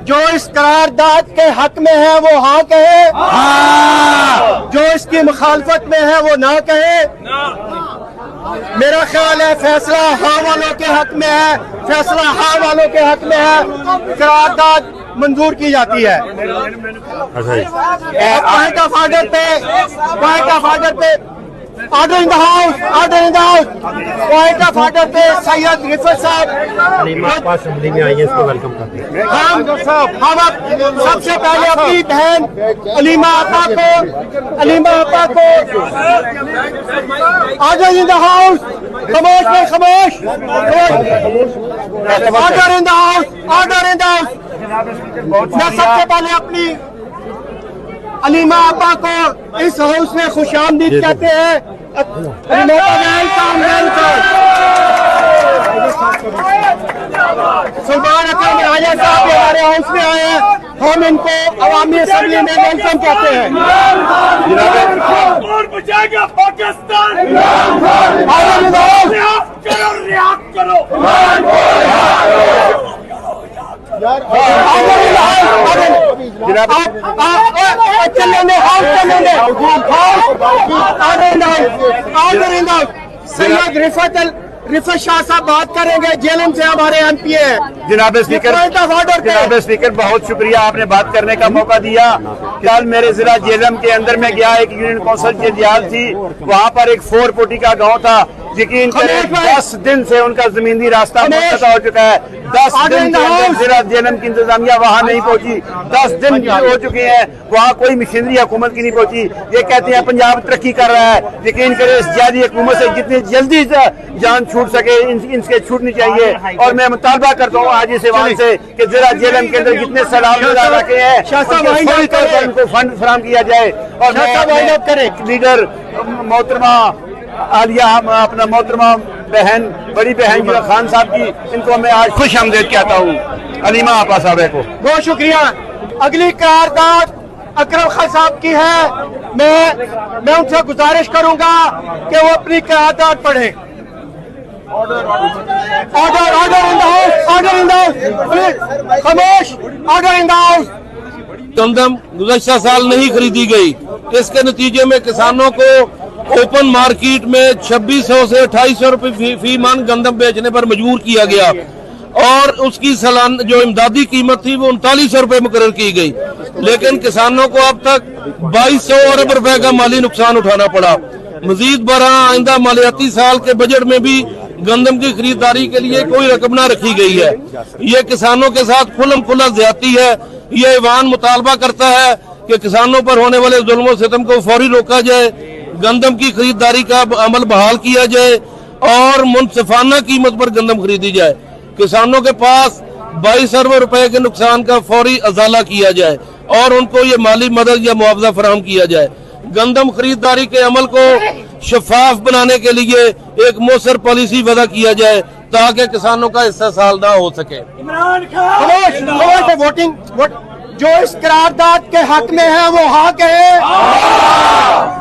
جو اس قرارداد کے حق میں ہے وہ ہاں کہے، جو اس کی مخالفت میں ہے وہ نہ کہے۔ میرا خیال ہے فیصلہ ہاں والوں کے حق میں ہے، فیصلہ ہاں والوں کے حق میں ہے، قرارداد منظور کی جاتی ہے۔ پوائنٹ آف آرڈر پہ order in the house point of order پہ سید رفعت صاحب ہم سب سے پہلے اپنی بہن علیمہ آپا کو آرڈر ان دا ہاؤس، خاموش میں خاموش، آرڈر ان دا ہاؤس۔ میں سب سے پہلے اپنی علیمہ آپا کو اس ہاؤس میں خوش آمدید کہتے ہیں۔ سلطان اکرم راجہ صاحب ہمارے ہاؤس میں آئے ہیں، ہم ان کو عوامی اسمبلی میں ویلکم کہتے ہیں۔ سید رفعت شاہ صاحب بات کریں گے، جیلم سے ہمارے ایم پی ہیں۔ جناب اسپیکر بہت شکریہ، آپ نے بات کرنے کا موقع دیا۔ کل میرے ضلع جیلم کے اندر میں گیا، ایک یونین کونسل کی جہاز تھی، وہاں پر ایک 4 پوٹی کا گاؤں تھا، یقین کریں 10 دن سے ان کا زمینی راستہ منقطع ہو چکا ہے۔ 10 دن کے اندر ضلع جیلم کی انتظامیہ وہاں نہیں پہنچی، 10 دن ہو چکے ہیں، وہاں کوئی مشینری حکومت کی نہیں پہنچی۔ یہ کہتے ہیں پنجاب ترقی کر رہا ہے، یقین کریں اس جعلی حکومت سے جتنی جلدی جان چھوٹ سکے ان سے چھوٹنی چاہیے۔ اور میں مطالبہ کرتا ہوں آج اس ایوان سے کہ ضلع جیلم کے اندر جتنے سیلاب رکھے ہیں ان کو فنڈ فراہم کیا جائے۔ اور لیڈر محترمہ عالیہ اپنا محترمہ بہن بڑی بہن جو خان صاحب کی، ان کو میں آج خوش آمدید کہتا ہوں، علیمہ آپا صاحب کو بہت شکریہ۔ اگلی قرارداد اکرم خان صاحب کی ہے، میں ان سے گزارش کروں گا کہ وہ اپنی قرارداد پڑھیں۔ خاموش، آرڈر ان دا ہاؤس۔ گندم گزشتہ سال نہیں خریدی گئی، اس کے نتیجے میں کسانوں کو اوپن مارکیٹ میں 2600 سے 2800 روپے فی من گندم بیچنے پر مجبور کیا گیا، اور اس کی سالانہ جو امدادی قیمت تھی وہ 3900 روپے مقرر کی گئی، لیکن کسانوں کو اب تک 2200 ارب روپے کا مالی نقصان اٹھانا پڑا۔ مزید برآں آئندہ مالیاتی سال کے بجٹ میں بھی گندم کی خریداری کے لیے کوئی رقم نہ رکھی گئی ہے۔ یہ کسانوں کے ساتھ کھلم کھلا زیادتی ہے۔ یہ ایوان مطالبہ کرتا ہے کہ کسانوں پر ہونے والے ظلم و ستم کو فوری روکا جائے، گندم کی خریداری کا عمل بحال کیا جائے اور منصفانہ قیمت پر گندم خریدی جائے۔ کسانوں کے پاس 22 ارب روپے کے نقصان کا فوری ازالہ کیا جائے اور ان کو یہ مالی مدد یا معاوضہ فراہم کیا جائے۔ گندم خریداری کے عمل کو شفاف بنانے کے لیے ایک مؤثر پالیسی وضع کیا جائے تاکہ کسانوں کا استحصال نہ ہو سکے۔ جو اس قرارداد کے حق میں ہے وہ ہاں کہے،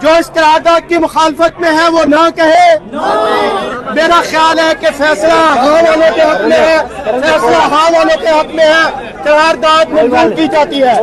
جو اس قرارداد کی مخالفت میں ہے وہ نہ کہے۔ میرا خیال ہے کہ فیصلہ ہاں والوں کے حق میں ہے، فیصلہ ہاں والوں کے حق میں ہے، قرارداد منظور کی جاتی ہے۔